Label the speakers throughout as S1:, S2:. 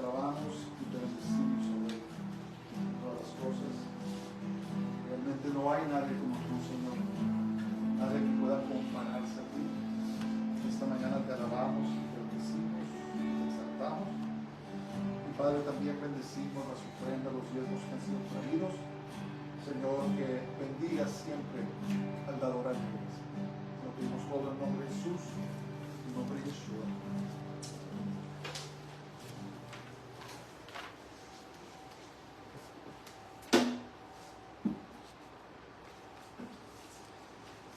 S1: alabamos y te bendecimos sobre todas las cosas. Realmente no hay nadie como tú, Señor, nadie que pueda compararse a ti. Esta mañana te alabamos, te bendecimos, te exaltamos. Y Padre, también bendecimos las ofrendas, los diezmos que han sido traídos. Señor, que bendiga siempre al dador al Dios. Lo pedimos todo en nombre de Jesús, en nombre de Yeshua.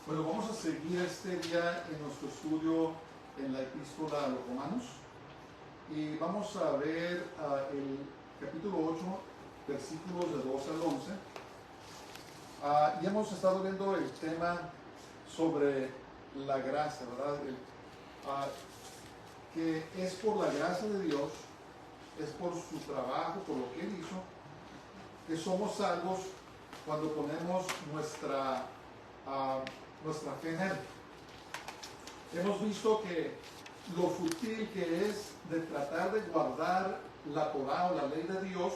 S1: Bueno, vamos a seguir este día en nuestro estudio en la epístola a los Romanos y vamos a ver el capítulo 8, versículos de 12 al 11. Y hemos estado viendo el tema sobre la gracia, ¿verdad? Que es por la gracia de Dios, es por su trabajo, por lo que Él hizo, que somos salvos cuando ponemos nuestra fe en Él. Hemos visto que lo fútil que es de tratar de guardar la Torah o la ley de Dios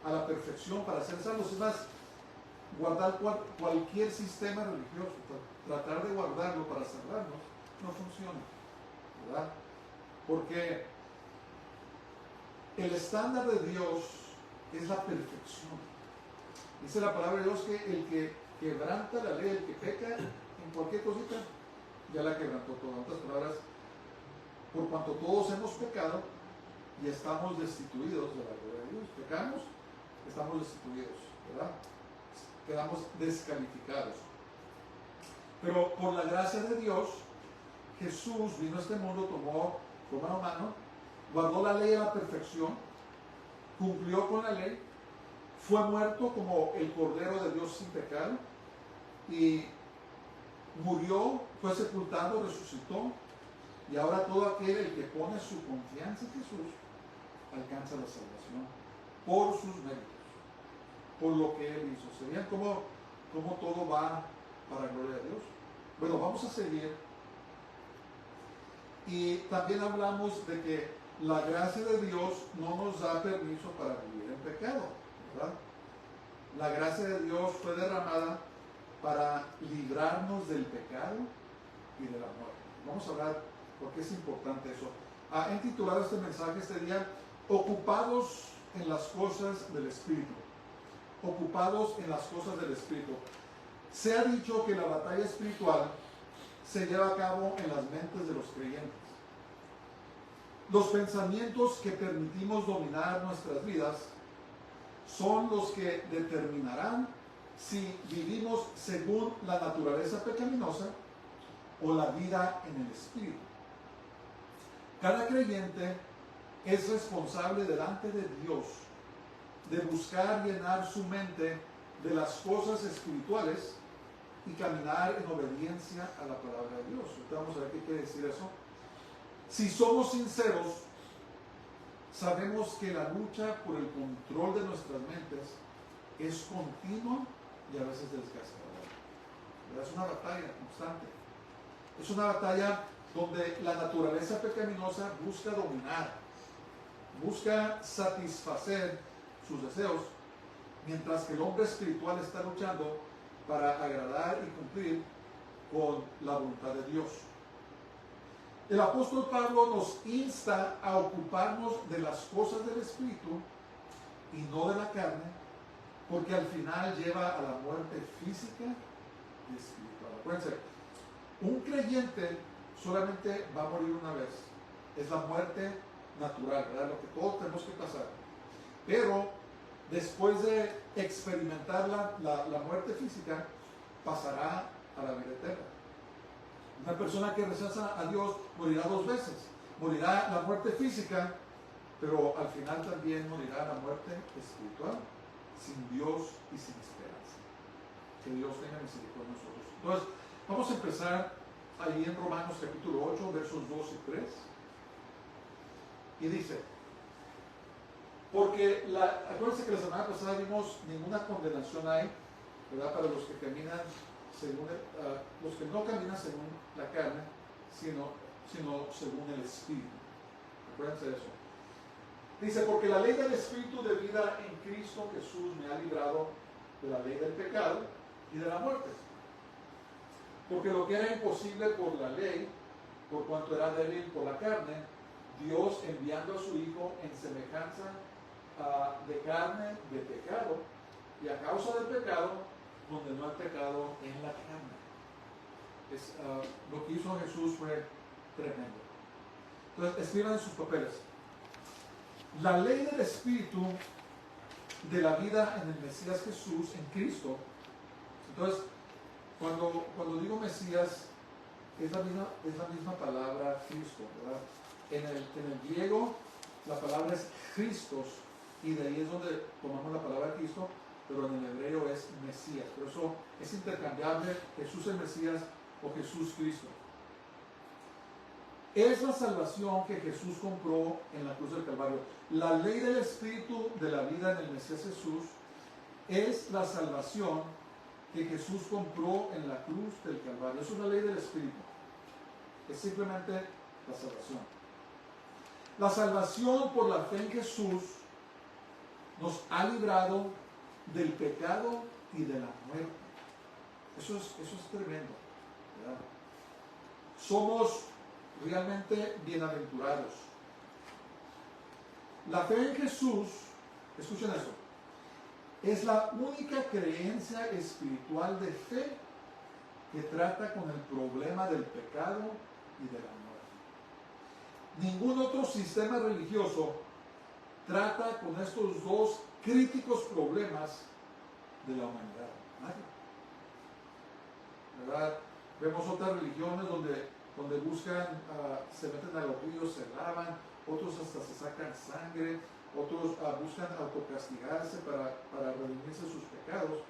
S1: a la perfección para ser salvos. Es más, guardar cualquier sistema religioso, tratar de guardarlo para salvarnos, no funciona, ¿verdad? Porque el estándar de Dios es la perfección. Dice la palabra de Dios que el que quebranta la ley, el que peca en cualquier cosita, ya la quebrantó toda. En otras palabras, por cuanto todos hemos pecado y estamos destituidos de la gloria de Dios. Pecamos, estamos destituidos, ¿verdad? Quedamos descalificados. Pero por la gracia de Dios, Jesús vino a este mundo, tomó mano a mano, guardó la ley a la perfección, cumplió con la ley, fue muerto como el Cordero de Dios sin pecado y murió, fue sepultado, resucitó, y ahora todo aquel el que pone su confianza en Jesús alcanza la salvación por sus méritos, por lo que Él hizo. ¿Se vean cómo todo va para la gloria de Dios? Bueno, vamos a seguir. Y también hablamos de que la gracia de Dios no nos da permiso para vivir en pecado, ¿verdad? La gracia de Dios fue derramada para librarnos del pecado y de la muerte. Vamos a hablar porque es importante eso. He titulado este mensaje este día, Ocupados en las cosas del Espíritu. Ocupados en las cosas del Espíritu. Se ha dicho que la batalla espiritual se lleva a cabo en las mentes de los creyentes. Los pensamientos que permitimos dominar nuestras vidas son los que determinarán si vivimos según la naturaleza pecaminosa o la vida en el Espíritu. Cada creyente es responsable delante de Dios de buscar llenar su mente de las cosas espirituales y caminar en obediencia a la palabra de Dios. Ahorita vamos a ver qué quiere decir eso. Si somos sinceros, sabemos que la lucha por el control de nuestras mentes es continua y a veces desgastadora. Es una batalla constante. Es una batalla donde la naturaleza pecaminosa busca dominar, busca satisfacer sus deseos, mientras que el hombre espiritual está luchando para agradar y cumplir con la voluntad de Dios. El apóstol Pablo nos insta a ocuparnos de las cosas del Espíritu y no de la carne, porque al final lleva a la muerte física y espiritual. Acuérdense, un creyente solamente va a morir una vez. Es la muerte natural, ¿verdad? Lo que todos tenemos que pasar. Pero después de experimentar la muerte física, pasará a la vida eterna. Una persona que rechaza a Dios morirá dos veces. Morirá la muerte física, pero al final también morirá la muerte espiritual, sin Dios y sin esperanza. Que Dios tenga misericordia de nosotros. Entonces, vamos a empezar ahí en Romanos capítulo 8, versos 2 y 3. Y dice, porque acuérdense que la semana pasada vimos ninguna condenación hay, ¿verdad? Para los que caminan según los que no caminan según la carne, sino según el Espíritu. Acuérdense de eso. Dice, porque la ley del Espíritu de vida en Cristo Jesús me ha librado de la ley del pecado y de la muerte. Porque lo que era imposible por la ley, por cuanto era débil por la carne, Dios enviando a su Hijo en semejanza de carne de pecado, y a causa del pecado, condenó al pecado en la carne. Lo que hizo Jesús fue tremendo. Entonces, escriban en sus papeles. La ley del Espíritu de la vida en el Mesías Jesús, en Cristo. Entonces, cuando digo Mesías, es la misma palabra Cristo, ¿verdad? En el griego, la palabra es Christos, y de ahí es donde tomamos la palabra Cristo, pero en el hebreo es Mesías. Por eso es intercambiable Jesús el Mesías o Jesús Cristo. Es la salvación que Jesús compró en la cruz del Calvario. La ley del Espíritu de la vida en el Mesías Jesús es la salvación que Jesús compró en la cruz del Calvario. Es una ley del Espíritu. Es simplemente la salvación. La salvación por la fe en Jesús nos ha librado del pecado y de la muerte. Eso es tremendo, ¿verdad? Somos realmente bienaventurados. La fe en Jesús, escuchen eso, es la única creencia espiritual de fe que trata con el problema del pecado y de la muerte. Ningún otro sistema religioso trata con estos dos críticos problemas de la humanidad. Nadie. ¿Verdad? Vemos otras religiones donde buscan, se meten a los ríos, se lavan, otros hasta se sacan sangre, otros buscan autocastigarse para redimirse sus pecados,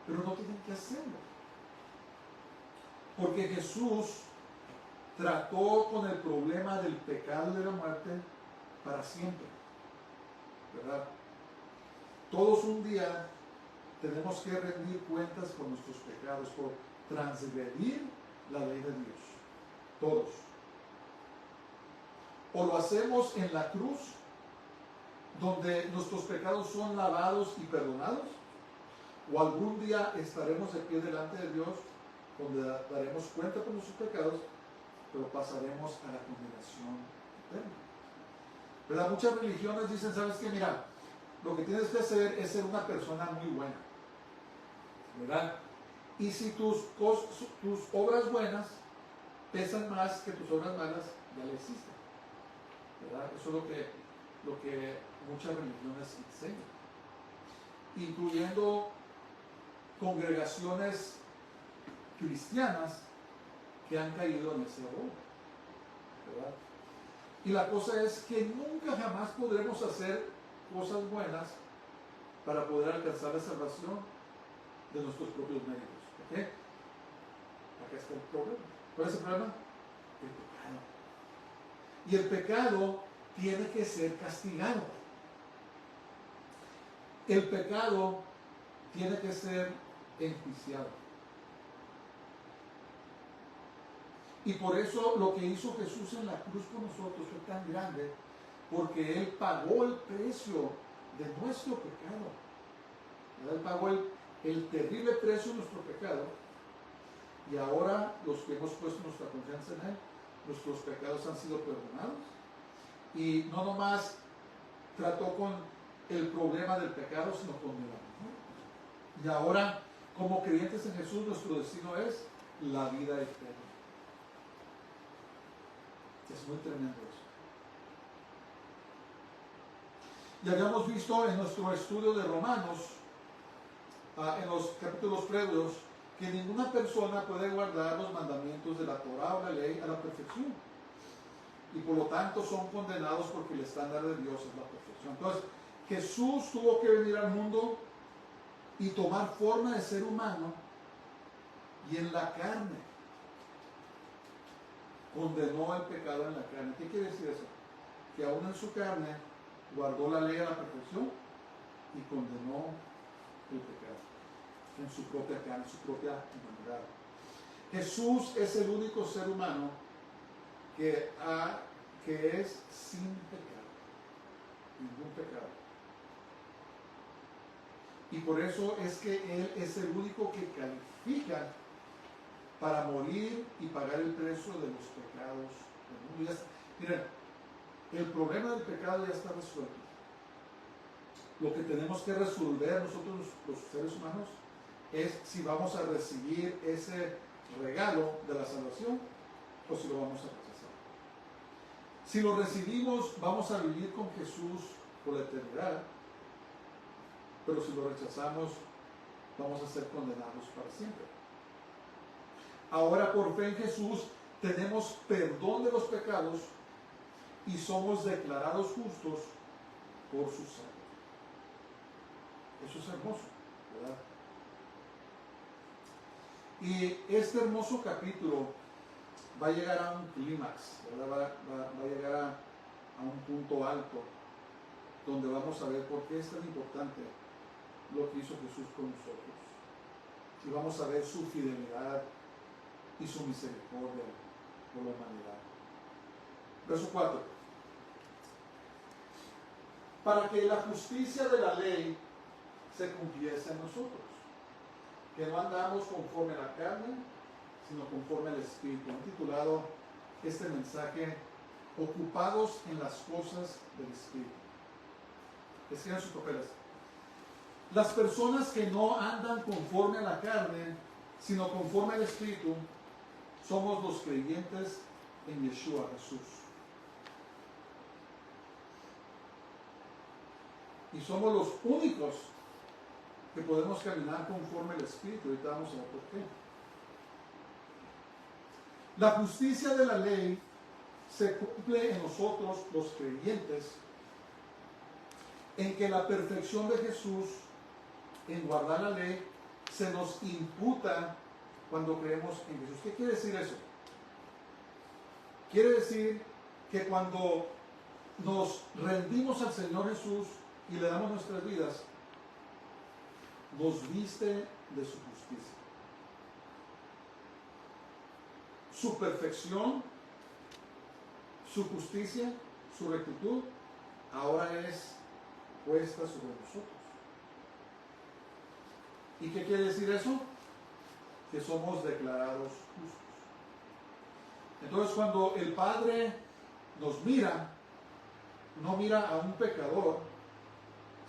S1: pero no tienen que hacerlo. Porque Jesús trató con el problema del pecado y de la muerte para siempre, ¿verdad? Todos un día tenemos que rendir cuentas por nuestros pecados, por transgredir la ley de Dios. Todos. O lo hacemos en la cruz, donde nuestros pecados son lavados y perdonados, o algún día estaremos de pie delante de Dios, donde daremos cuenta por nuestros pecados, pero pasaremos a la condenación eterna. ¿Verdad? Muchas religiones dicen, ¿sabes qué? Mira, lo que tienes que hacer es ser una persona muy buena, ¿verdad? Y si tus obras buenas pesan más que tus obras malas, ya le hiciste, ¿verdad? Eso es lo que muchas religiones enseñan, incluyendo congregaciones cristianas que han caído en ese error, ¿verdad? Y la cosa es que nunca jamás podremos hacer cosas buenas para poder alcanzar la salvación de nuestros propios méritos. ¿Ok? Acá está el problema. ¿Cuál es el problema? El pecado. Y el pecado tiene que ser castigado. El pecado tiene que ser enjuiciado. Y por eso lo que hizo Jesús en la cruz por nosotros fue tan grande, porque Él pagó el precio de nuestro pecado. Él pagó el terrible precio de nuestro pecado, y ahora los que hemos puesto nuestra confianza en Él, nuestros pecados han sido perdonados. Y no nomás trató con el problema del pecado, sino con el amor. Y ahora, como creyentes en Jesús, nuestro destino es la vida eterna. Es muy tremendo eso. Ya habíamos visto en nuestro estudio de Romanos, en los capítulos previos, que ninguna persona puede guardar los mandamientos de la Torá o la ley a la perfección. Y por lo tanto son condenados porque el estándar de Dios es la perfección. Entonces, Jesús tuvo que venir al mundo y tomar forma de ser humano, y en la carne condenó el pecado en la carne. ¿Qué quiere decir eso? Que aún en su carne guardó la ley a la perfección y condenó el pecado en su propia carne, en su propia humanidad. Jesús es el único ser humano que es sin pecado. pecado. Y por eso es que Él es el único que califica para morir y pagar el precio de los pecados del mundo. Miren, el problema del pecado ya está resuelto. Lo que tenemos que resolver nosotros los seres humanos es si vamos a recibir ese regalo de la salvación o si lo vamos a rechazar. Si lo recibimos, vamos a vivir con Jesús por la eternidad, pero si lo rechazamos, vamos a ser condenados para siempre. Ahora, por fe en Jesús, tenemos perdón de los pecados y somos declarados justos por su sangre. Eso es hermoso, ¿verdad? Y este hermoso capítulo va a llegar a un clímax, ¿verdad? Va a llegar a un punto alto donde vamos a ver por qué es tan importante lo que hizo Jesús con nosotros. Y vamos a ver su fidelidad y su misericordia por la humanidad. Verso 4. Para que la justicia de la ley se cumpliese en nosotros, que no andamos conforme a la carne, sino conforme al Espíritu. Han titulado este mensaje Ocupados en las cosas del Espíritu. Escriban sus papeles. Las personas que no andan conforme a la carne, sino conforme al Espíritu, somos los creyentes en Yeshua, Jesús. Y somos los únicos que podemos caminar conforme al Espíritu. Ahorita vamos a ver por qué. La justicia de la ley se cumple en nosotros, los creyentes, en que la perfección de Jesús en guardar la ley se nos imputa cuando creemos en Jesús. ¿Qué quiere decir eso? Quiere decir que cuando nos rendimos al Señor Jesús y le damos nuestras vidas, nos viste de su justicia. Su perfección, su justicia, su rectitud, ahora es puesta sobre nosotros. ¿Y qué quiere decir eso? Que somos declarados justos. Entonces, cuando el Padre nos mira, no mira a un pecador,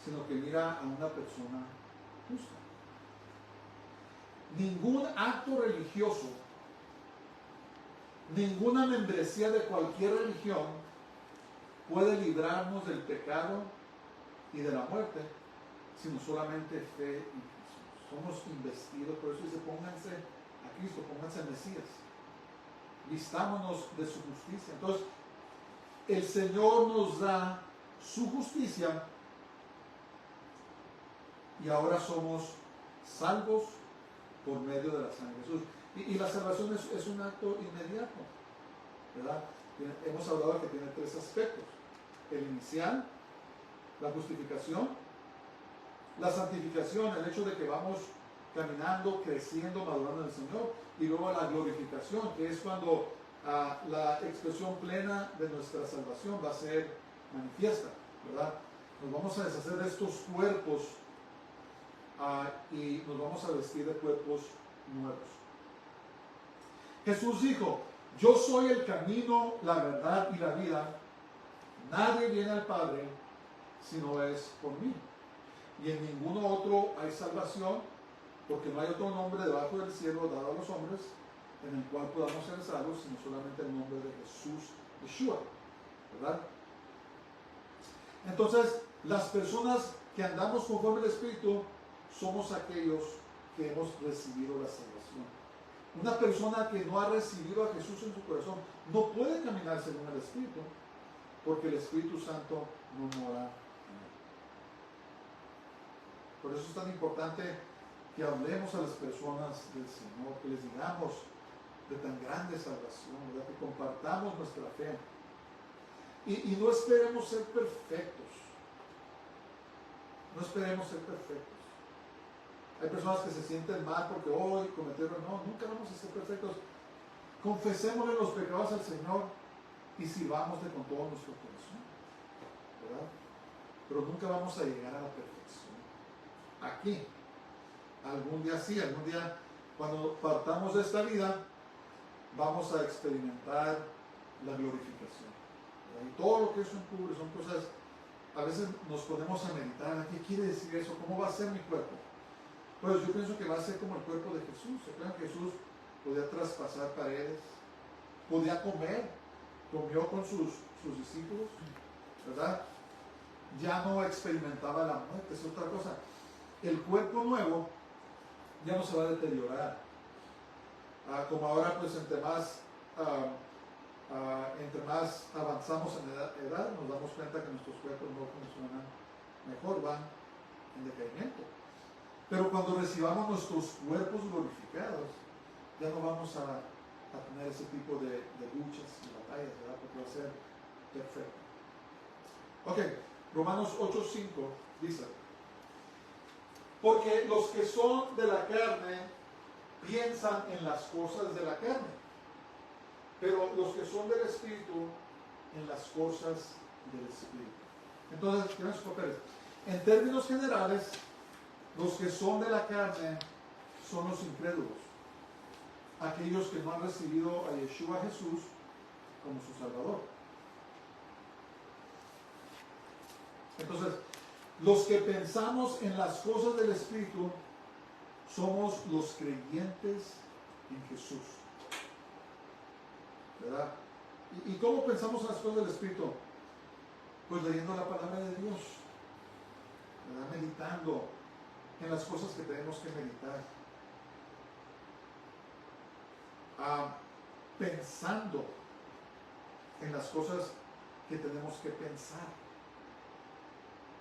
S1: sino que mira a una persona justa. Ningún acto religioso, ninguna membresía de cualquier religión puede librarnos del pecado y de la muerte, sino solamente fe en Jesús. Somos investidos, por eso dice, pónganse a Cristo, pónganse a Mesías, vistámonos de su justicia. Entonces, el Señor nos da su justicia y ahora somos salvos por medio de la sangre de Jesús. Y la salvación es un acto inmediato, ¿verdad? Hemos hablado que tiene tres aspectos: el inicial, la justificación, la santificación, el hecho de que vamos caminando, creciendo, madurando en el Señor, y luego la glorificación, que es cuando la expresión plena de nuestra salvación va a ser manifiesta, ¿verdad? Nos vamos a deshacer de estos cuerpos y nos vamos a vestir de cuerpos nuevos. Jesús dijo: yo soy el camino, la verdad y la vida. Nadie viene al Padre si no es por mí. Y en ninguno otro hay salvación, porque no hay otro nombre debajo del cielo dado a los hombres en el cual podamos ser salvos, sino solamente el nombre de Jesús, Yeshua, ¿verdad? Entonces, las personas que andamos conforme al Espíritu somos aquellos que hemos recibido la salvación. Una persona que no ha recibido a Jesús en su corazón no puede caminar según el Espíritu, porque el Espíritu Santo no mora en él. Por eso es tan importante que hablemos a las personas del Señor, que les digamos de tan grande salvación, ¿verdad? Que compartamos nuestra fe. Y no esperemos ser perfectos. No esperemos ser perfectos. Hay personas que se sienten mal porque hoy cometieron. No, nunca vamos a ser perfectos. Confesémosle los pecados al Señor y sirvámosle con todo nuestro corazón, ¿verdad? pero nunca vamos a llegar a la perfección. Aquí, algún día sí, algún día cuando partamos de esta vida, vamos a experimentar la glorificación. ¿Verdad? Y todo lo que eso encubre son cosas, a veces nos ponemos a meditar, ¿qué quiere decir eso? ¿Cómo va a ser mi cuerpo? Pues yo pienso que va a ser como el cuerpo de Jesús. ¿Se acuerdan que Jesús podía traspasar paredes? Podía comer, comió con sus discípulos, ¿verdad? Ya no experimentaba la muerte, es otra cosa. El cuerpo nuevo ya no se va a deteriorar. Como ahora, pues entre más avanzamos en edad, nos damos cuenta que nuestros cuerpos no funcionan mejor, van en decaimiento. Pero cuando recibamos nuestros cuerpos glorificados, ya no vamos a tener ese tipo de luchas y batallas, ¿verdad? Porque va a ser perfecto. Ok, Romanos 8:5 dice: porque los que son de la carne piensan en las cosas de la carne, pero los que son del Espíritu en las cosas del Espíritu. Entonces, tienen sus papeles. En términos generales, los que son de la carne son los incrédulos, aquellos que no han recibido a Yeshua Jesús como su Salvador. Entonces, los que pensamos en las cosas del Espíritu somos los creyentes en Jesús, ¿verdad? ¿Y cómo pensamos en las cosas del Espíritu? Pues leyendo la palabra de Dios, ¿verdad? Meditando en las cosas que tenemos que meditar, pensando en las cosas que tenemos que pensar.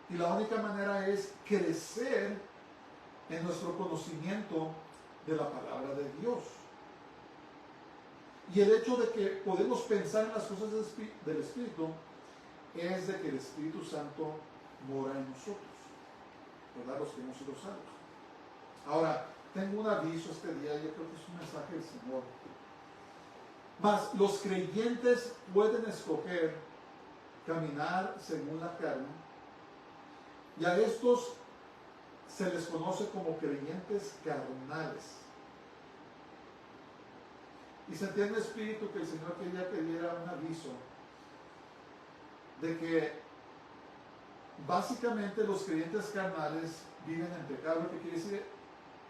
S1: Y la única manera es crecer en nuestro conocimiento de la palabra de Dios. Y el hecho de que podemos pensar en las cosas del Espíritu es de que el Espíritu Santo mora en nosotros, ¿verdad? Los que hemos sido salvos. Ahora, tengo un aviso este día, yo creo que es un mensaje del Señor. Mas los creyentes pueden escoger caminar según la carne, y a estos se les conoce como creyentes carnales. Y sentí en mi espíritu que el Señor quería que diera un aviso de que básicamente los creyentes carnales viven en pecado. Lo que quiere decir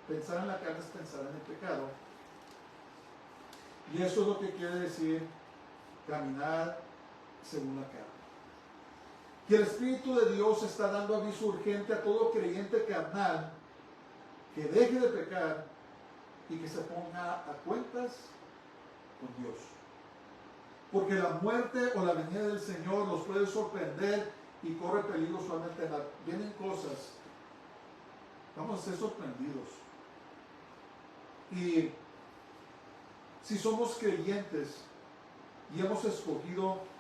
S1: pensar en la carne es pensar en el pecado. Y eso es lo que quiere decir caminar según la carne. Y el Espíritu de Dios está dando aviso urgente a todo creyente carnal que deje de pecar y que se ponga a cuentas con Dios. Porque la muerte o la venida del Señor los puede sorprender y corre peligro solamente. Vienen cosas, vamos a ser sorprendidos. Y si somos creyentes y hemos escogido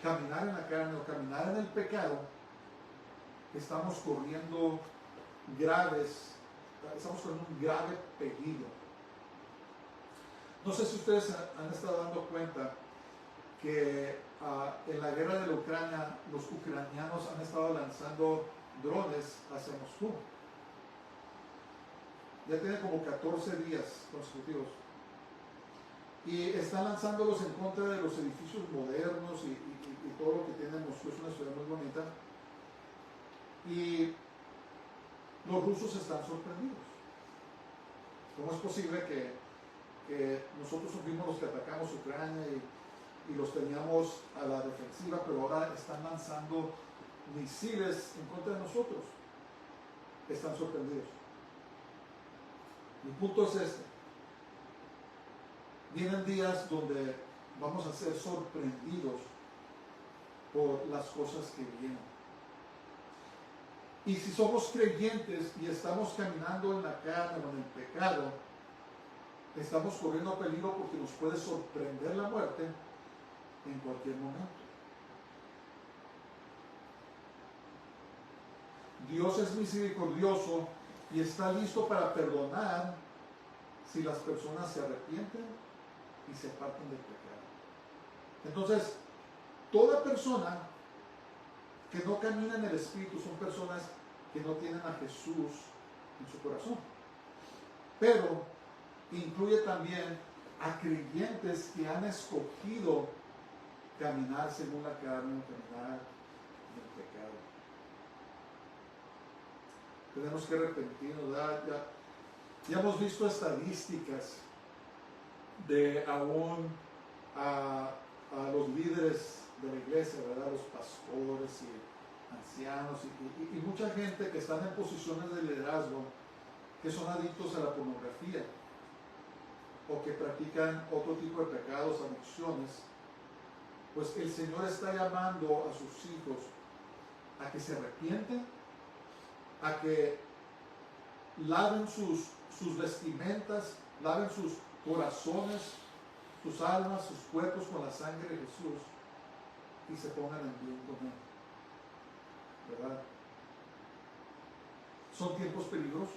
S1: caminar en la carne o caminar en el pecado, estamos corriendo un grave peligro. No sé si ustedes han estado dando cuenta que en la guerra de la Ucrania, los ucranianos han estado lanzando drones hacia Moscú. Ya tiene como 14 días consecutivos. Y están lanzándolos en contra de los edificios modernos y todo lo que tiene Moscú. Es una ciudad muy bonita. Y los rusos están sorprendidos. ¿Cómo es posible que nosotros fuimos los que atacamos Ucrania y los teníamos a la defensiva, pero ahora están lanzando misiles en contra de nosotros? Están sorprendidos. Mi punto es este: vienen días donde vamos a ser sorprendidos por las cosas que vienen. Y si somos creyentes y estamos caminando en la carne o en el pecado, estamos corriendo peligro porque nos puede sorprender la muerte en cualquier momento. Dios es misericordioso y está listo para perdonar si las personas se arrepienten y se apartan del pecado. Entonces, toda persona que no caminan en el Espíritu son personas que no tienen a Jesús en su corazón. Pero incluye también a creyentes que han escogido caminar según la carne, caminar en el pecado. Tenemos que arrepentirnos, ¿verdad? Ya hemos visto estadísticas de aún a los líderes de la iglesia, ¿verdad? Los pastores y ancianos y mucha gente que están en posiciones de liderazgo que son adictos a la pornografía o que practican otro tipo de pecados, adicciones. Pues el Señor está llamando a sus hijos a que se arrepienten, a que laven sus vestimentas, laven sus corazones, sus almas, sus cuerpos con la sangre de Jesús y se pongan en bien con Él, ¿verdad? Son tiempos peligrosos.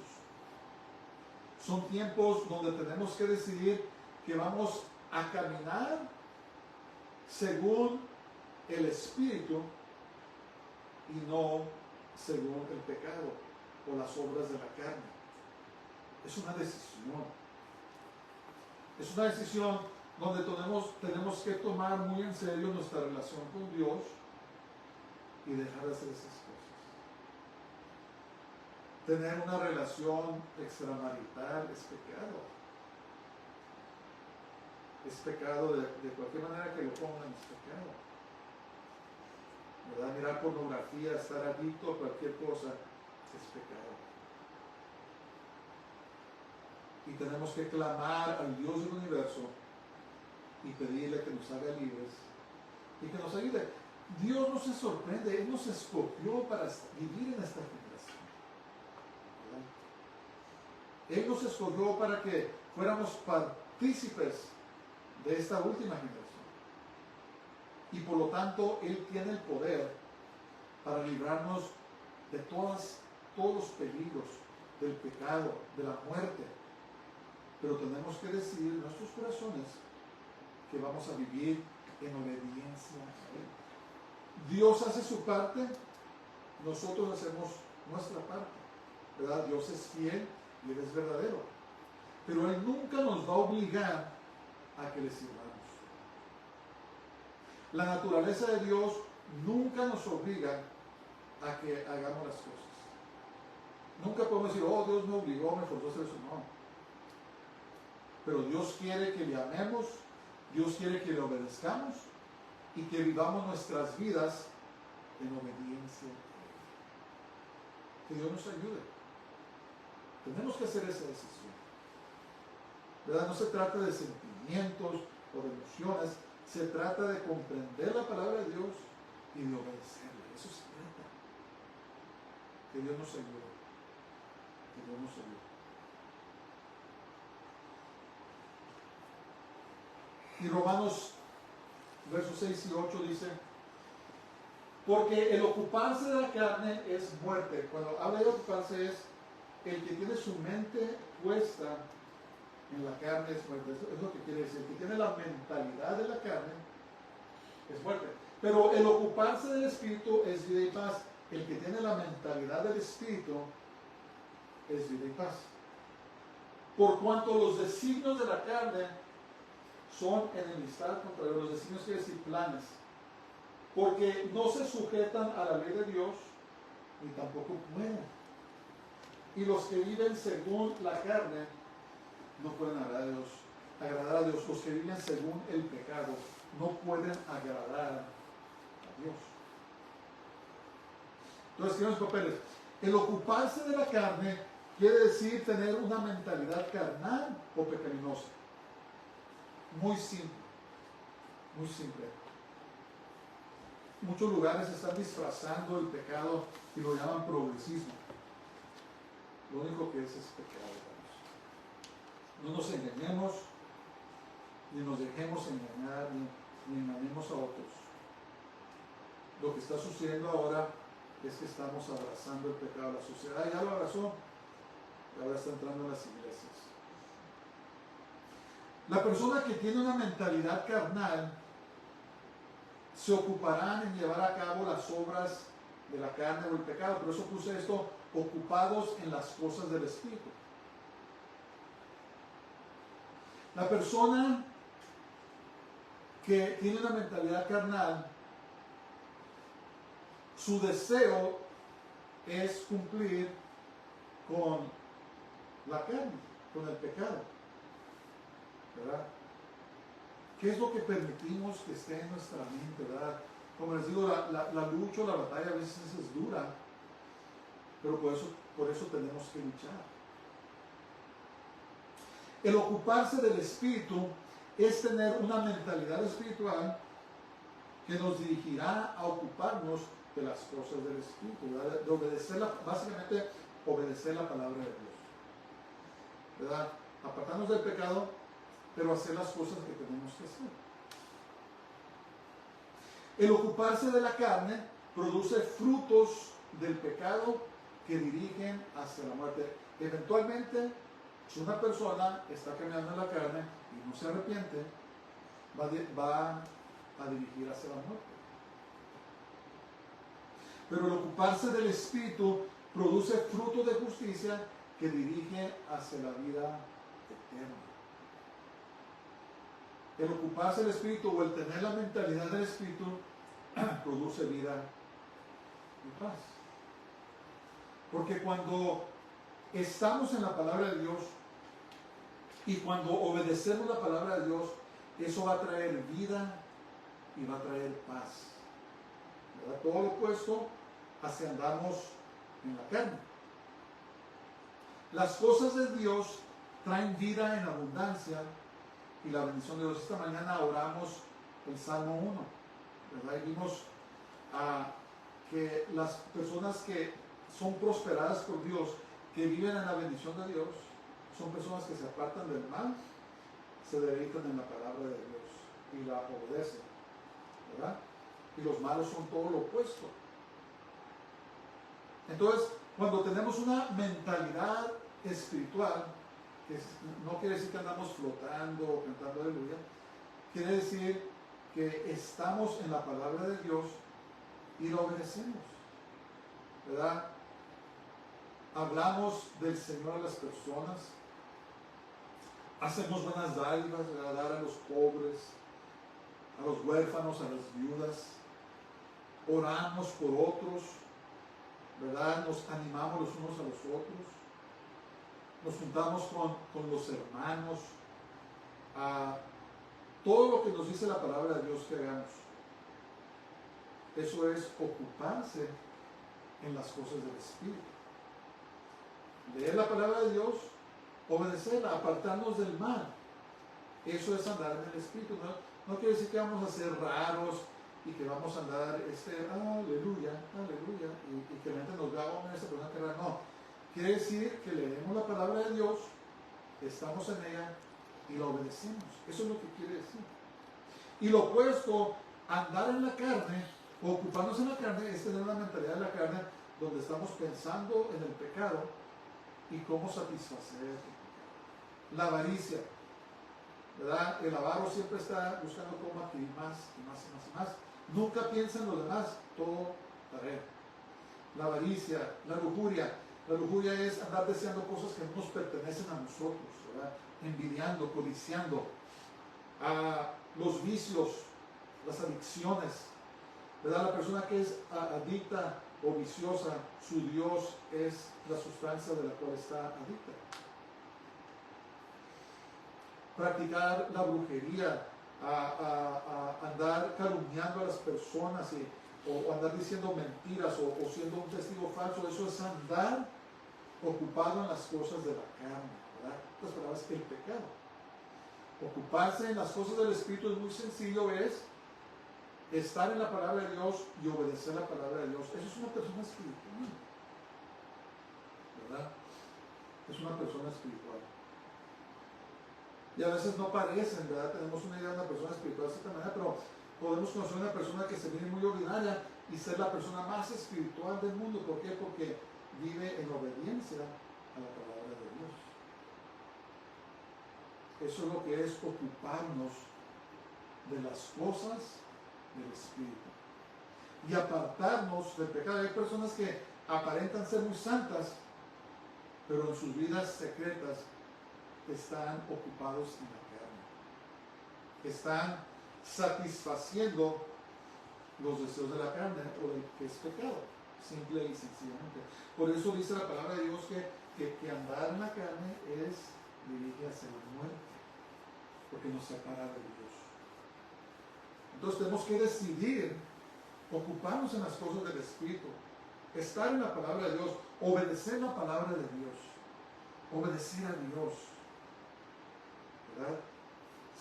S1: Son tiempos donde tenemos que decidir que vamos a caminar según el Espíritu y no según el pecado o las obras de la carne. Es una decisión. Es una decisión donde tenemos que tomar muy en serio nuestra relación con Dios y dejar de hacer esas cosas. Tener una relación extramarital es pecado. Es pecado de cualquier manera que lo pongan, es pecado. ¿Verdad? Mirar pornografía, estar adicto a cualquier cosa, es pecado. Y tenemos que clamar al Dios del universo y pedirle que nos haga libres y que nos ayude. Dios no se sorprende, Él nos escogió para vivir en esta generación. ¿Verdad? Él nos escogió para que fuéramos partícipes de esta última generación. Y por lo tanto, Él tiene el poder para librarnos de todos los peligros, del pecado, de la muerte. Pero tenemos que decidir en nuestros corazones que vamos a vivir en obediencia a Él. Dios hace su parte, nosotros hacemos nuestra parte, ¿verdad? Dios es fiel y Él es verdadero. Pero Él nunca nos va a obligar a que le sirvamos. La naturaleza de Dios nunca nos obliga a que hagamos las cosas. Nunca podemos decir, oh, Dios me obligó, me forzó a hacer eso. No. Pero Dios quiere que le amemos, Dios quiere que le obedezcamos y que vivamos nuestras vidas en obediencia. Que Dios nos ayude. Tenemos que hacer esa decisión. ¿Verdad? No se trata de sentimientos o de emociones, se trata de comprender la palabra de Dios y de obedecerla. Eso se trata. Que Dios nos ayude. Que Dios nos ayude. Y Romanos versos 6 y 8 dice, porque el ocuparse de la carne es muerte. Cuando habla de ocuparse es el que tiene su mente puesta en la carne es muerte. Eso es lo que quiere decir. El que tiene la mentalidad de la carne es muerte. Pero el ocuparse del Espíritu es vida y paz. El que tiene la mentalidad del Espíritu es vida y paz. Por cuanto los designios de la carne son enemistad contra Dios. Los designios quiere decir planes. Porque no se sujetan a la ley de Dios, ni tampoco pueden. Y los que viven según la carne no pueden agradar a Dios. Los que viven según el pecado no pueden agradar a Dios. Entonces, ¿qué son los papeles? El ocuparse de la carne quiere decir tener una mentalidad carnal o pecaminosa. Muy simple. Muy simple. Muchos lugares están disfrazando el pecado y lo llaman progresismo. Lo único que es pecado. No nos engañemos, ni nos dejemos engañar, ni engañemos a otros. Lo que está sucediendo ahora es que estamos abrazando el pecado. La sociedad ya lo abrazó y ahora está entrando en las iglesias. La persona que tiene una mentalidad carnal se ocuparán en llevar a cabo las obras de la carne o el pecado. Por eso puse esto, ocupados en las cosas del Espíritu. La persona que tiene una mentalidad carnal, su deseo es cumplir con la carne, con el pecado, ¿verdad? ¿Qué es lo que permitimos que esté en nuestra mente, verdad? Como les digo, la lucha, la batalla a veces es dura, pero por eso tenemos que luchar. El ocuparse del Espíritu es tener una mentalidad espiritual que nos dirigirá a ocuparnos de las cosas del Espíritu, ¿verdad? De obedecer, básicamente obedecer la palabra de Dios, ¿verdad? Apartarnos del pecado, pero hacer las cosas que tenemos que hacer. El ocuparse de la carne produce frutos del pecado que dirigen hacia la muerte. Eventualmente, si una persona está caminando en la carne y no se arrepiente, va a dirigir hacia la muerte. Pero el ocuparse del Espíritu produce fruto de justicia que dirige hacia la vida eterna. El ocuparse del Espíritu o el tener la mentalidad del Espíritu produce vida y paz. Porque cuando estamos en la palabra de Dios y cuando obedecemos la palabra de Dios, eso va a traer vida y va a traer paz, ¿verdad? Todo lo opuesto hacia andamos en la carne. Las cosas de Dios traen vida en abundancia y la bendición de Dios. Esta mañana oramos el Salmo 1, ¿verdad? Y vimos que las personas que son prosperadas por Dios, que viven en la bendición de Dios, son personas que se apartan del mal, se deleitan en la palabra de Dios y la obedecen, ¿verdad? Y los malos son todo lo opuesto. Entonces, cuando tenemos una mentalidad espiritual, que no quiere decir que andamos flotando o cantando aleluya, quiere decir que estamos en la palabra de Dios y lo obedecemos, ¿verdad? Hablamos del Señor a las personas, hacemos buenas dádivas, ¿verdad? Dar a los pobres, a los huérfanos, a las viudas, oramos por otros, ¿verdad? Nos animamos los unos a los otros, nos juntamos con los hermanos, a todo lo que nos dice la palabra de Dios que hagamos. Eso es ocuparse en las cosas del Espíritu. Leer la palabra de Dios, obedecerla, apartarnos del mal. Eso es andar en el Espíritu. No quiere decir que vamos a ser raros y que vamos a andar, aleluya, aleluya, y que la gente nos vea, esa persona que rara. No. Quiere decir que leemos la palabra de Dios, estamos en ella y la obedecemos. Eso es lo que quiere decir. Y lo opuesto, andar en la carne, o ocuparnos en la carne, es tener una mentalidad de la carne donde estamos pensando en el pecado y cómo satisfacer el pecado. La avaricia, ¿verdad? El avaro siempre está buscando cómo adquirir más y más y más y más. Nunca piensa en lo demás, todo para él. La avaricia, la lujuria. La lujuria es andar deseando cosas que no nos pertenecen a nosotros, ¿verdad? Envidiando, codiciando. Los vicios, las adicciones, ¿verdad? La persona que es adicta o viciosa, su Dios es la sustancia de la cual está adicta. Practicar la brujería, andar calumniando a las personas o andar diciendo mentiras o siendo un testigo falso, eso es andar ocupado en las cosas de la carne, ¿verdad? Las palabras que el pecado. Ocuparse en las cosas del Espíritu es muy sencillo, es estar en la palabra de Dios y obedecer la palabra de Dios. Eso es una persona espiritual, ¿verdad? Es una persona espiritual. Y a veces no parecen, ¿verdad? Tenemos una idea de una persona espiritual de cierta manera, pero podemos conocer una persona que se viene muy ordinaria y ser la persona más espiritual del mundo. ¿Por qué? Porque vive en obediencia a la palabra de Dios. Eso es lo que es ocuparnos de las cosas del Espíritu. y apartarnos del pecado. Hay personas que aparentan ser muy santas, pero en sus vidas secretas están ocupados en la carne. Están satisfaciendo los deseos de la carne o del que es pecado, simple y sencillamente. Por eso dice la palabra de Dios que andar en la carne es dirige hacia la muerte, porque nos separa de Dios. Entonces tenemos que decidir ocuparnos en las cosas del Espíritu, estar en la palabra de Dios, obedecer la palabra de Dios, obedecer a Dios, ¿verdad?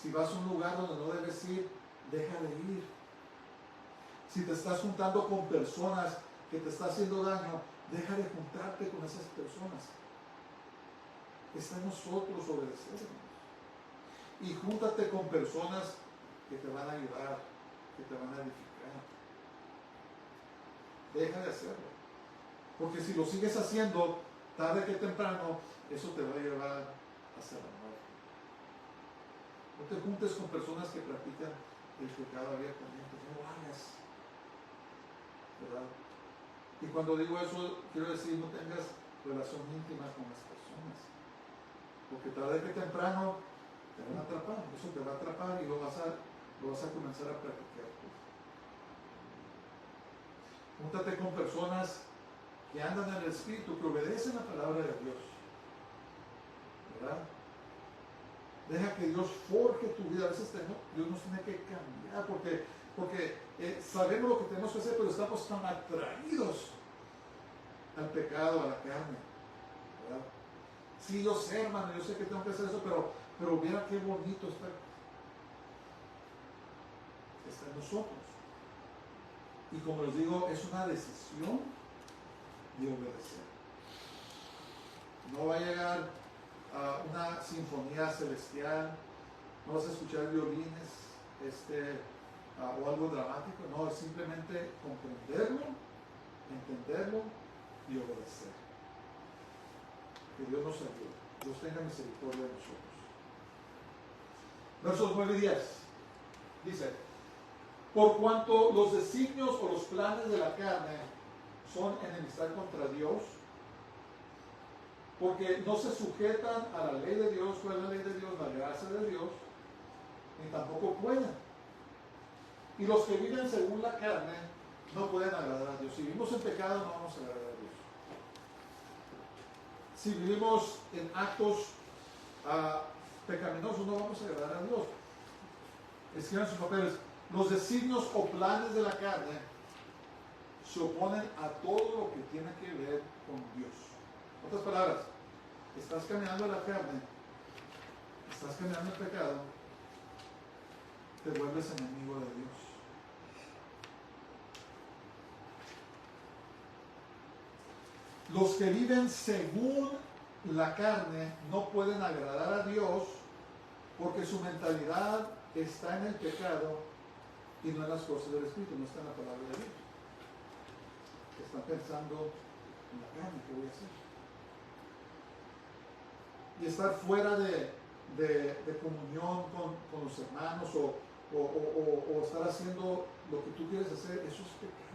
S1: Si vas a un lugar donde no debes ir, deja de ir. Si te estás juntando con personas que te están haciendo daño, deja de juntarte con esas personas. Está en nosotros obedecernos. Y júntate con personas que te van a ayudar, que te van a edificar. Deja de hacerlo. Porque si lo sigues haciendo, tarde que temprano, eso te va a llevar hacia la muerte. No te juntes con personas que practican el pecado abiertamente. No lo hagas. ¿Verdad? Y cuando digo eso, quiero decir, no tengas relación íntima con las personas. Porque tarde que temprano te van a atrapar. Eso te va a atrapar y lo vas a comenzar a practicar. Júntate con personas que andan en el Espíritu, que obedecen la palabra de Dios. ¿Verdad? Deja que Dios forje tu vida. A veces Dios nos tiene que cambiar porque sabemos lo que tenemos que hacer, pero estamos tan atraídos al pecado, a la carne. ¿Verdad? Sí, yo sé, hermano, yo sé que tengo que hacer eso, pero mira qué bonito está en nosotros. Y como les digo, es una decisión de obedecer. No va a llegar a una sinfonía celestial, no vas a escuchar violines o algo dramático, no, es simplemente comprenderlo, entenderlo y obedecer. Que Dios nos ayude, Dios tenga misericordia de nosotros. Versos 9 y 10 dice: por cuanto los designios o los planes de la carne son enemistad contra Dios, porque no se sujetan a la ley de Dios. ¿Cuál es la ley de Dios? La gracia de Dios, ni tampoco pueden. Y los que viven según la carne no pueden agradar a Dios. Si vivimos en pecado, no vamos a agradar a Dios. Si vivimos en actos pecaminosos, no vamos a agradar a Dios. Escriban sus papeles. Los designios o planes de la carne se oponen a todo lo que tiene que ver con Dios. En otras palabras, estás caminando en la carne, estás caminando en pecado, te vuelves enemigo de Dios. Los que viven según la carne no pueden agradar a Dios porque su mentalidad está en el pecado y no en las cosas del Espíritu, no está en la palabra de Dios. Están pensando en la carne, ¿qué voy a hacer? Y estar fuera de comunión con los hermanos o estar haciendo lo que tú quieres hacer, eso es pecado.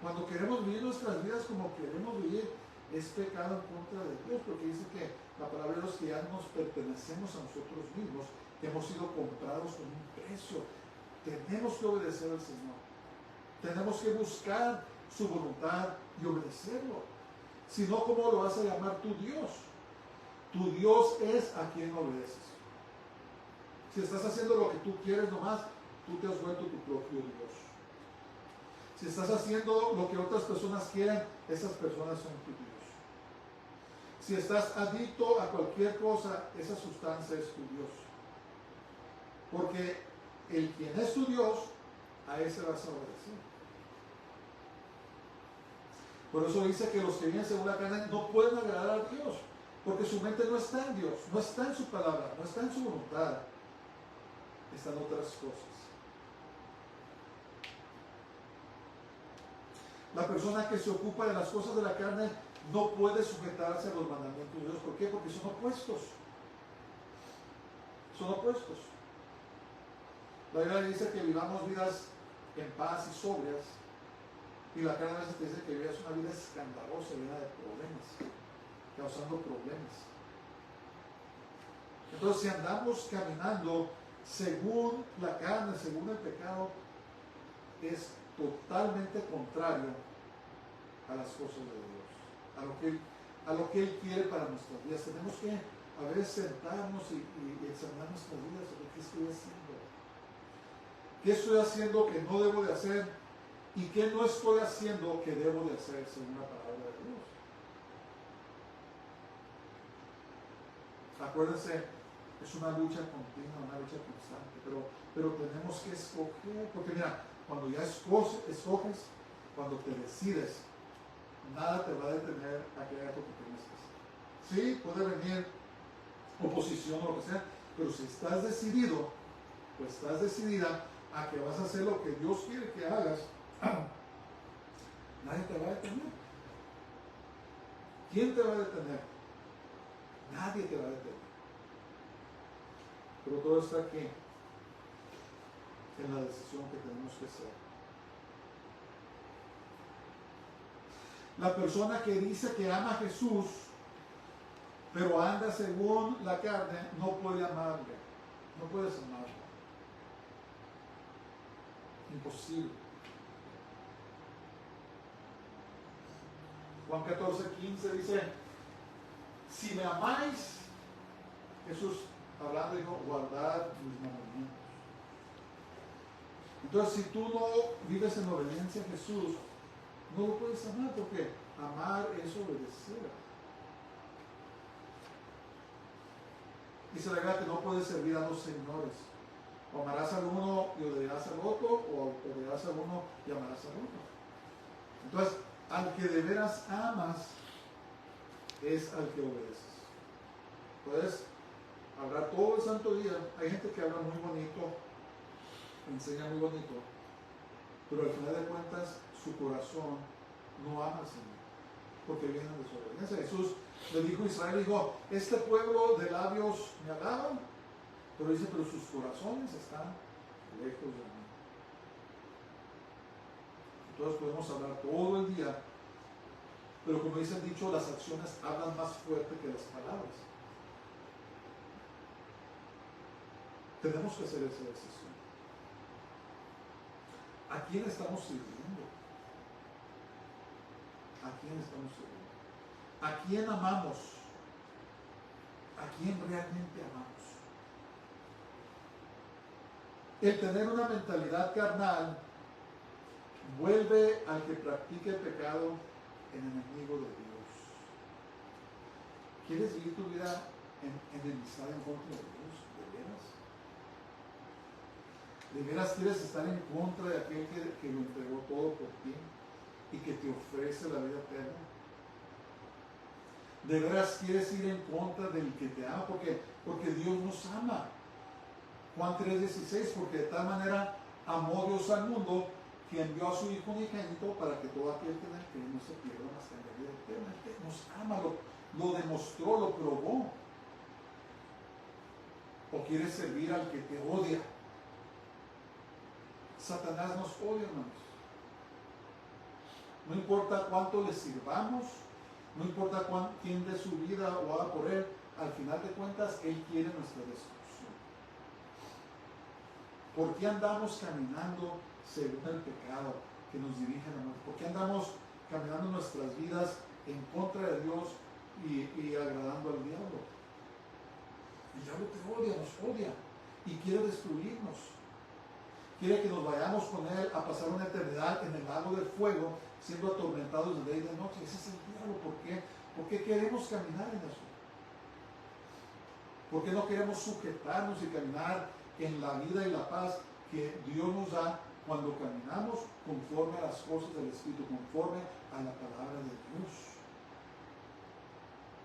S1: Cuando queremos vivir nuestras vidas como queremos vivir, es pecado en contra de Dios, porque dice que la palabra de Dios, que ya nos pertenecemos a nosotros mismos, que hemos sido comprados con un precio. Tenemos que obedecer al Señor. Tenemos que buscar su voluntad y obedecerlo. Si no, ¿cómo lo vas a llamar tu Dios? Tu Dios es a quien obedeces. Si estás haciendo lo que tú quieres nomás, tú te has vuelto tu propio Dios. Si estás haciendo lo que otras personas quieren, esas personas son tu Dios. Si estás adicto a cualquier cosa, esa sustancia es tu Dios. Porque el quien es tu Dios, a ese vas a obedecer. Por eso dice que los que viven según la carne no pueden agradar a Dios, porque su mente no está en Dios, no está en su palabra, no está en su voluntad, están otras cosas. La persona que se ocupa de las cosas de la carne no puede sujetarse a los mandamientos de Dios. ¿Por qué? Porque son opuestos. Son opuestos. La Biblia dice que vivamos vidas en paz y sobrias, y la carne a veces te dice que vivas una vida escandalosa, llena de problemas, causando problemas. Entonces, si andamos caminando según la carne, según el pecado, es totalmente contrario a las cosas de Dios, a lo que Él quiere para nuestras vidas. Tenemos que a veces sentarnos y examinar nuestras vidas sobre qué estoy haciendo. ¿Qué estoy haciendo que no debo de hacer? ¿Y qué no estoy haciendo que debo de hacer según la palabra de Dios? Acuérdense, es una lucha continua, una lucha constante, pero tenemos que escoger, porque mira, cuando ya escoges, cuando te decides, nada te va a detener a que hagas lo que tienes que hacer. Sí, puede venir oposición o lo que sea, pero si estás decidido, pues estás decidida a que vas a hacer lo que Dios quiere que hagas, nadie te va a detener. ¿Quién te va a detener? Nadie te va a detener. Pero todo está aquí, en la decisión que tenemos que hacer. La persona que dice que ama a Jesús, pero anda según la carne, no puede amarle. No puedes amarlo. Imposible. Juan 14:15 dice, si me amáis, Jesús hablando dijo, guardad mis mandamientos. Entonces, si tú no vives en obediencia a Jesús, no lo puedes amar, porque amar es obedecer. Dice la Biblia que no puedes servir a dos señores. O amarás al uno y odiarás al otro, o odiarás al uno y amarás al otro. Entonces, al que de veras amas es al que obedeces. Puedes hablar todo el santo día. Hay gente que habla muy bonito, enseña muy bonito, pero al final de cuentas su corazón no ama al Señor, porque viene de desobediencia. Jesús le dijo a Israel, dijo, este pueblo de labios me alaban, pero dice, pero sus corazones están lejos de mí. Entonces podemos hablar todo el día, pero como dice el dicho, las acciones hablan más fuerte que las palabras. Tenemos que hacer esa decisión. ¿A quién estamos sirviendo? ¿A quién estamos sirviendo? ¿A quién amamos? ¿A quién realmente amamos? El tener una mentalidad carnal vuelve al que practica el pecado en enemigo de Dios. ¿Quieres vivir tu vida en enemistad en contra de Dios? ¿De veras? ¿De veras quieres estar en contra de aquel que lo entregó todo por ti y que te ofrece la vida eterna? ¿De veras quieres ir en contra del que te ama? Porque Dios nos ama. Juan 3:16, porque de tal manera amó Dios al mundo que envió a su Hijo unigénito para que todo aquel que en él cree no se pierda, mas tenga vida eterna. Él nos ama, lo demostró, lo probó. ¿O quieres servir al que te odia? Satanás nos odia, hermanos. No importa cuánto le sirvamos, no importa quién dé su vida o haga por él, al final de cuentas, él quiere nuestra destrucción. ¿Por qué andamos caminando según el pecado que nos dirige a la muerte? ¿Por qué andamos caminando nuestras vidas en contra de Dios y agradando al diablo? El diablo te odia, nos odia y quiere destruirnos. Quiere que nos vayamos con él a pasar una eternidad en el lago del fuego, siendo atormentados de día y de noche. Ese es el diablo. ¿Por qué? ¿Por qué queremos caminar en eso? ¿Por qué no queremos sujetarnos y caminar en la vida y la paz que Dios nos da cuando caminamos conforme a las cosas del Espíritu, conforme a la palabra de Dios?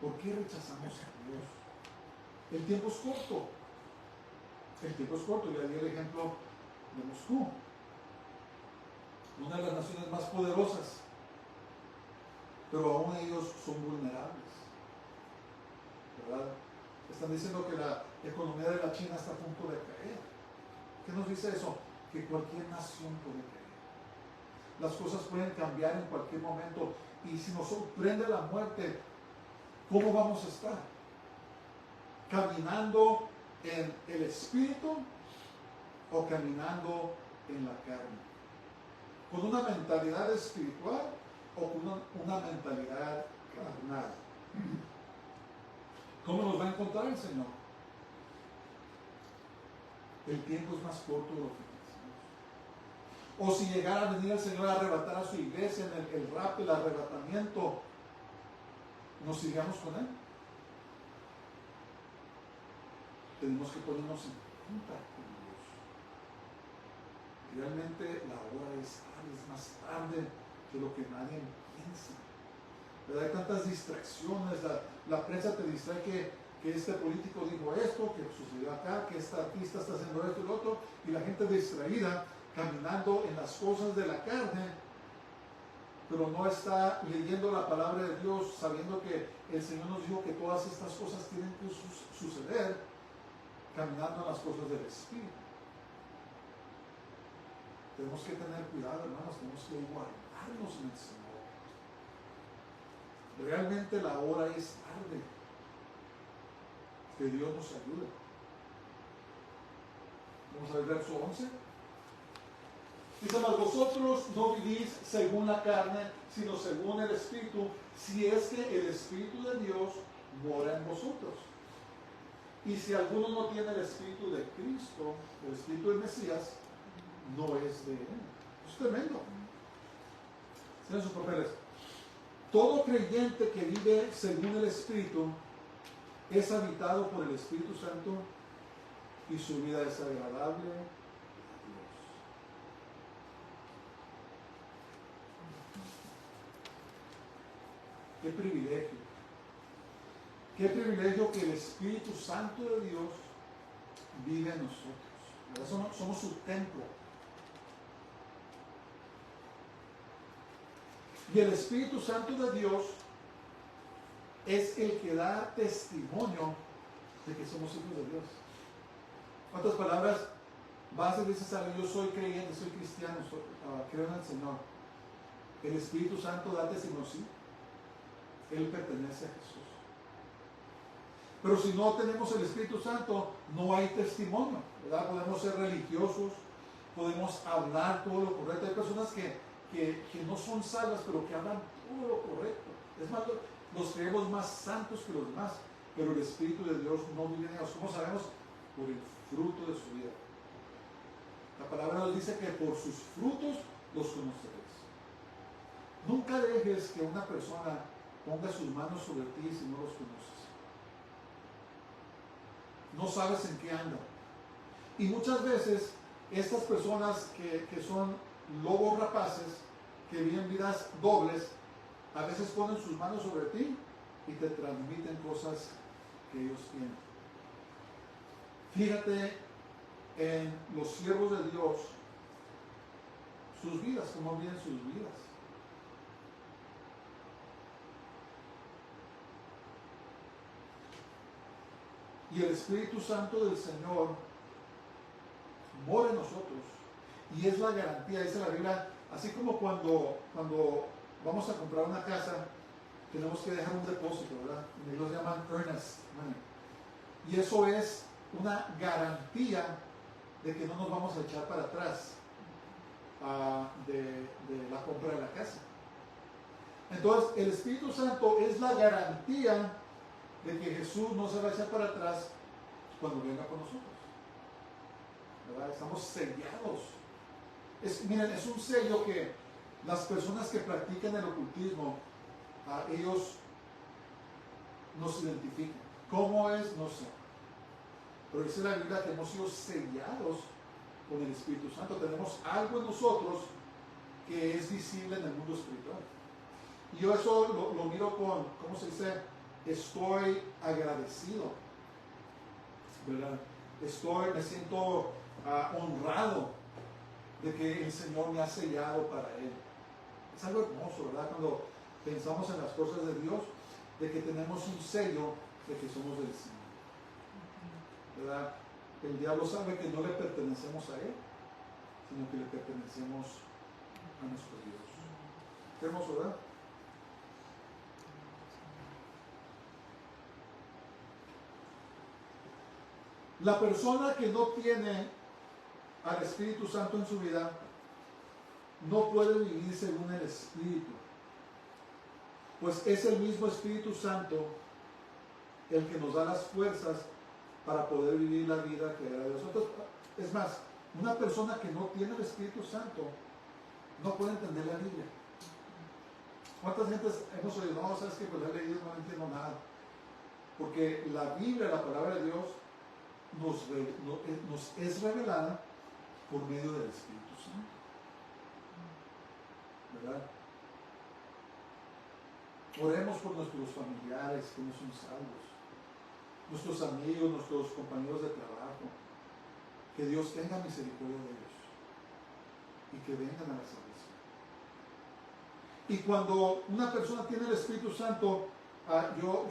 S1: ¿Por qué rechazamos a Dios? El tiempo es corto. El tiempo es corto. Ya di el ejemplo de Moscú, una de las naciones más poderosas, pero aún ellos son vulnerables, ¿verdad? Están diciendo que la economía de la China está a punto de caer. ¿Qué nos dice eso? Que cualquier nación puede caer. Las cosas pueden cambiar en cualquier momento. Y si nos sorprende la muerte, ¿cómo vamos a estar? ¿Caminando en el espíritu o caminando en la carne? ¿Con una mentalidad espiritual o con una mentalidad carnal? ¿Cómo nos va a encontrar el Señor? El tiempo es más corto de lo que pensamos. O si llegara a venir el Señor a arrebatar a su iglesia en el rapto, el arrebatamiento, ¿nos iríamos con Él? Tenemos que ponernos en contacto con Dios. Realmente la hora es más tarde de lo que nadie piensa. ¿Verdad? Hay tantas distracciones, la prensa te distrae que este político dijo esto, que sucedió acá, que este artista está haciendo esto y lo otro, y la gente distraída, caminando en las cosas de la carne, pero no está leyendo la palabra de Dios, sabiendo que el Señor nos dijo que todas estas cosas tienen que suceder, caminando en las cosas del Espíritu. Tenemos que tener cuidado, hermanos, tenemos que guardarnos en el Señor. Realmente la hora es tarde. Que Dios nos ayude. Vamos a ver el verso 11. Dice: mas vosotros no vivís según la carne, sino según el Espíritu, si es que el Espíritu de Dios mora en vosotros. Y si alguno no tiene el Espíritu de Cristo, el Espíritu del Mesías, no es de él. Es tremendo. Tienen sus papeles. Todo creyente que vive según el Espíritu es habitado por el Espíritu Santo y su vida es agradable a Dios. Qué privilegio. Qué privilegio que el Espíritu Santo de Dios vive en nosotros. Somos su templo. Y el Espíritu Santo de Dios es el que da testimonio de que somos hijos de Dios. ¿Cuántas palabras vas y dices: yo soy creyente, soy cristiano, creo en el Señor? El Espíritu Santo da testimonio, sí. Él pertenece a Jesús. Pero si no tenemos el Espíritu Santo, no hay testimonio, ¿verdad? Podemos ser religiosos, podemos hablar todo lo correcto. Hay personas que no son salvas, pero que hablan todo lo correcto. Es más, los creemos más santos que los demás, pero el Espíritu de Dios no vive en ellos. ¿Cómo sabemos? Por el fruto de su vida. La palabra nos dice que por sus frutos los conoceréis. Nunca dejes que una persona ponga sus manos sobre ti si no los conoces. No sabes en qué andan. Y muchas veces estas personas que son lobos rapaces, que viven vidas dobles, a veces ponen sus manos sobre ti y te transmiten cosas que ellos tienen. Fíjate en los siervos de Dios, sus vidas, cómo viven sus vidas. Y el Espíritu Santo del Señor mora en nosotros y es la garantía, dice la Biblia, así como cuando vamos a comprar una casa, tenemos que dejar un depósito, ¿verdad? En ellos llaman earnest money. Y eso es una garantía de que no nos vamos a echar para atrás de la compra de la casa. Entonces, el Espíritu Santo es la garantía de que Jesús no se va a echar para atrás cuando venga con nosotros, ¿verdad? Estamos sellados. Miren, es un sello que las personas que practican el ocultismo, ellos nos identifican. ¿Cómo es? No sé. Pero dice la Biblia que hemos sido sellados con el Espíritu Santo. Tenemos algo en nosotros que es visible en el mundo espiritual. Y yo eso lo miro con, ¿cómo se dice? Estoy agradecido, ¿verdad? Me siento honrado de que el Señor me ha sellado para Él. Es algo hermoso, ¿verdad? Cuando pensamos en las cosas de Dios, de que tenemos un sello de que somos del Señor, ¿verdad? el diablo sabe que no le pertenecemos a él, sino que le pertenecemos a nuestro Dios. Qué hermoso, ¿verdad? La persona que no tiene al Espíritu Santo en su vida no puede vivir según el Espíritu, pues es el mismo Espíritu Santo el que nos da las fuerzas para poder vivir la vida que era de nosotros. Es más, una persona que no tiene el Espíritu Santo no puede entender la Biblia. ¿Cuántas gentes hemos oído? No, sabes que pues la he leído, no entiendo nada. Porque la Biblia, la palabra de Dios, nos es revelada por medio del Espíritu Santo. ¿Verdad? Oremos por nuestros familiares que no son salvos, nuestros amigos, nuestros compañeros de trabajo, que Dios tenga misericordia de ellos y que vengan a la salvación. Y cuando una persona tiene el Espíritu Santo, yo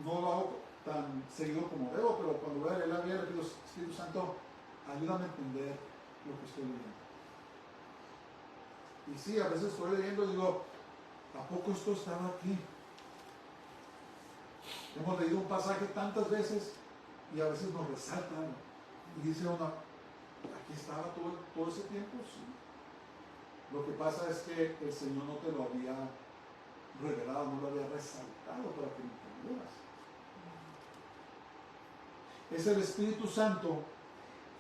S1: no lo hago tan seguido como debo, pero cuando voy a leer la Biblia le pido, Espíritu Santo, ayúdame a entender lo que estoy leyendo. Y sí, a veces estoy leyendo y digo, ¿a poco esto estaba aquí? Hemos leído un pasaje tantas veces y a veces nos resalta algo. Y dice uno, ¿aquí estaba todo ese tiempo? Sí. Lo que pasa es que el Señor no te lo había revelado, no lo había resaltado para que lo entendieras. Es el Espíritu Santo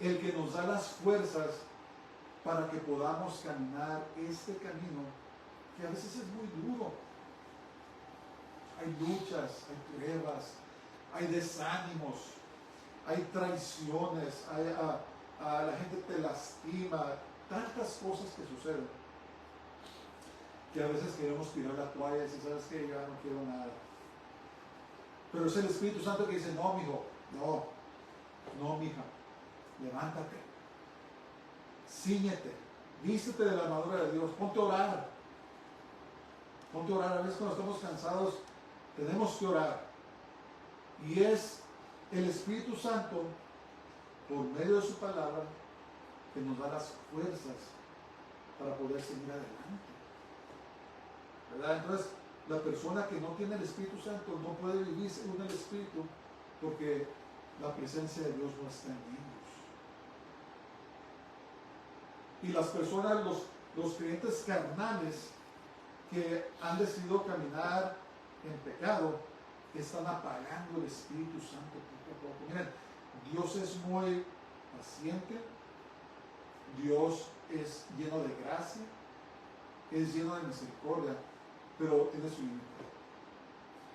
S1: el que nos da las fuerzas para que podamos caminar este camino que a veces es muy duro. Hay luchas, hay pruebas, hay desánimos, hay traiciones, la gente te lastima, tantas cosas que suceden, que a veces queremos tirar la toalla y decir, ¿sabes qué? Yo ya no quiero nada. Pero es el Espíritu Santo que dice, no, mijo, no, mija, levántate, cíñete, vístete de la armadura de Dios, ponte a orar. Ponte a orar. A veces cuando estamos cansados tenemos que orar. Y es el Espíritu Santo, por medio de su palabra, que nos da las fuerzas para poder seguir adelante. ¿Verdad? Entonces, la persona que no tiene el Espíritu Santo no puede vivir según el Espíritu porque la presencia de Dios no está en ellos. Y las personas, los creyentes carnales que han decidido caminar en pecado, están apagando el Espíritu Santo poco a poco. Miren, Dios es muy paciente, Dios es lleno de gracia, es lleno de misericordia, pero tiene su límite.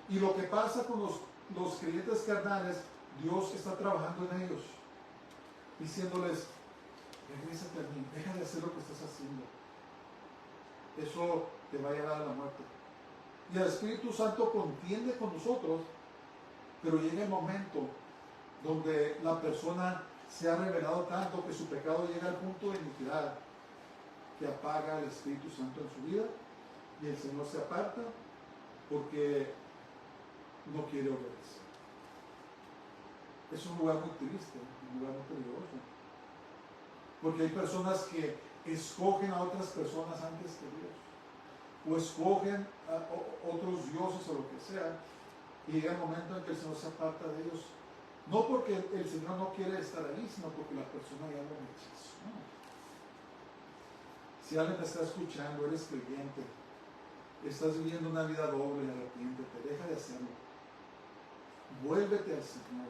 S1: Y lo que pasa con los creyentes carnales, Dios está trabajando en ellos, diciéndoles, regrésate a mí, deja de hacer lo que estás haciendo. Eso te va a llevar a la muerte. Y el Espíritu Santo contiende con nosotros, pero llega el momento donde la persona se ha revelado tanto que su pecado llega al punto de iniquidad que apaga el Espíritu Santo en su vida y el Señor se aparta porque no quiere obedecer. Es un lugar muy triste, un lugar muy peligroso, porque hay personas que escogen a otras personas antes que Dios, o escogen a otros dioses o lo que sea, y llega el momento en que el Señor se aparta de ellos, no porque el Señor no quiere estar ahí, sino porque la persona ya lo rechazó. Si alguien te está escuchando, eres creyente, estás viviendo una vida doble y arrepiéntete, deja de hacerlo, vuélvete al Señor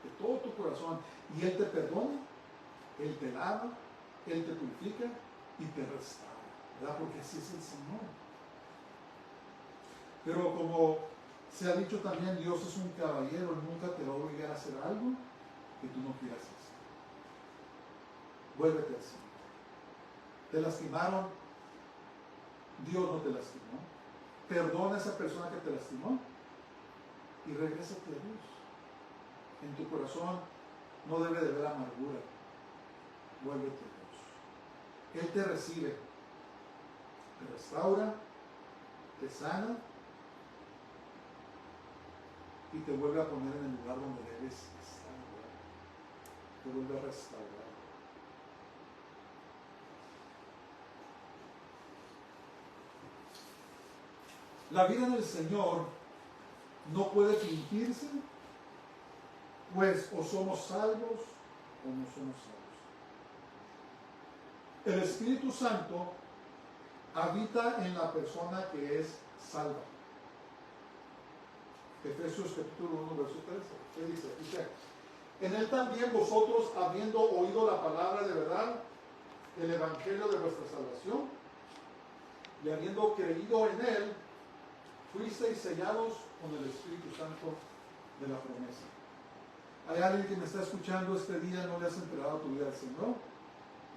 S1: de todo tu corazón y Él te perdona, Él te lava, Él te purifica y te restaura, ¿verdad? Porque así es el Señor. Pero como se ha dicho también, Dios es un caballero, nunca te va a obligar a hacer algo que tú no quieras hacer. Vuélvete al Señor. Te lastimaron, Dios no te lastimó. Perdona a esa persona que te lastimó y regrésate a Dios. En tu corazón no debe de haber amargura. Vuélvete a Dios. Él te recibe, te restaura, te sana y te vuelve a poner en el lugar donde debes estar. te vuelve a restaurar. La vida en el Señor no puede fingirse, pues o somos salvos o no somos salvos. El Espíritu Santo habita en la persona que es salva. Efesios capítulo 1, verso 13. ¿Qué dice? Dice, en él también vosotros, habiendo oído la palabra de verdad, el evangelio de vuestra salvación, y habiendo creído en él, fuisteis sellados con el Espíritu Santo de la promesa. Hay alguien que me está escuchando este día, no le has entregado tu vida al Señor.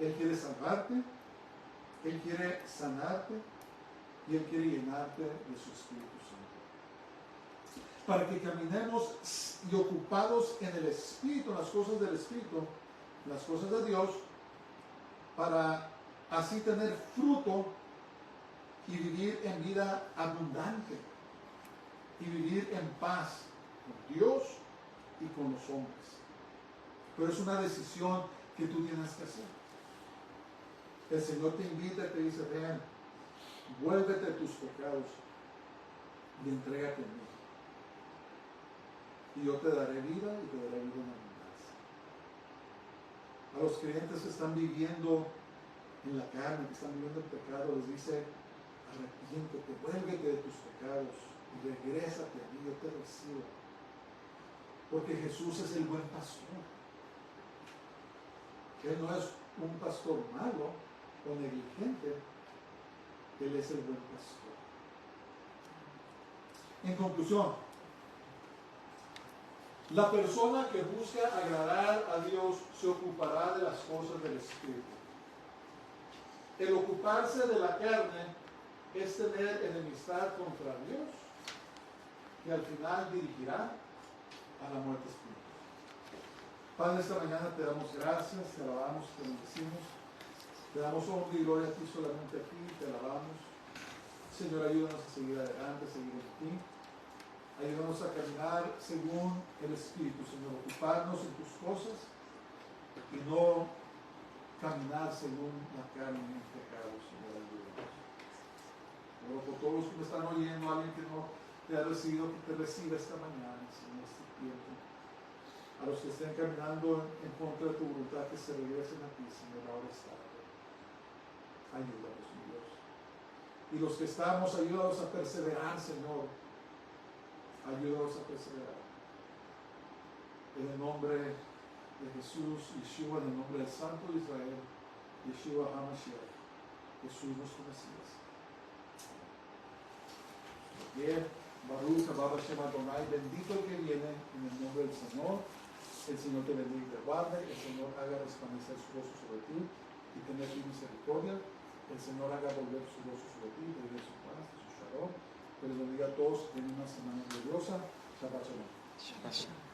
S1: Él quiere salvarte, Él quiere sanarte y Él quiere llenarte de su Espíritu Santo. Para que caminemos y ocupados en el Espíritu, en las cosas del Espíritu, en las cosas de Dios, para así tener fruto y vivir en vida abundante y vivir en paz con Dios y con los hombres. Pero es una decisión que tú tienes que hacer. El Señor te invita y te dice, ven, vuélvete de tus pecados y entrégate a mí. Y yo te daré vida y te daré vida en abundancia. A los creyentes que están viviendo en la carne, que están viviendo el pecado, les dice, arrepiéntete, vuélvete de tus pecados y regrésate a mí, yo te recibo. Porque Jesús es el buen pastor. Él no es un pastor malo o negligente, Él es el buen pastor. En conclusión, la persona que busca agradar a Dios se ocupará de las cosas del Espíritu. El ocuparse de la carne es tener enemistad contra Dios, que al final dirigirá a la muerte espiritual. Padre, esta mañana te damos gracias, te alabamos, te bendecimos, te damos honra y gloria a ti solamente a ti, te alabamos. Señor, ayúdanos a seguir adelante, a seguir en ti. Ayúdanos a caminar según el Espíritu, Señor, ocuparnos en tus cosas y no caminar según la carne y el pecado, Señor, ayúdanos. Oro por todos los que me están oyendo, alguien que no te ha recibido, que te reciba esta mañana, Señor, este tiempo. A los que estén caminando en contra de tu voluntad, que se regresen a ti, Señor, ahora es tarde. Ayúdanos, mi Dios. Y los que estamos, ayúdanos a perseverar, Señor. Ayúdanos a perseverar. En el nombre de Jesús, Yeshua, en el nombre del Santo de Israel, Yeshua HaMashiach, Jesús nuestro Mesías. Bien, Baruch Haba Hashem Adonai, bendito el que viene en el nombre del Señor. El Señor te bendiga y te guarde, el Señor haga resplandecer su rostro sobre ti y tener tu misericordia. El Señor haga volver su rostro sobre ti y te dé su paz, su shalom. Que les bendiga a todos, que tengan una semana gloriosa. Shabbat shalom.
S2: Shabbat shalom.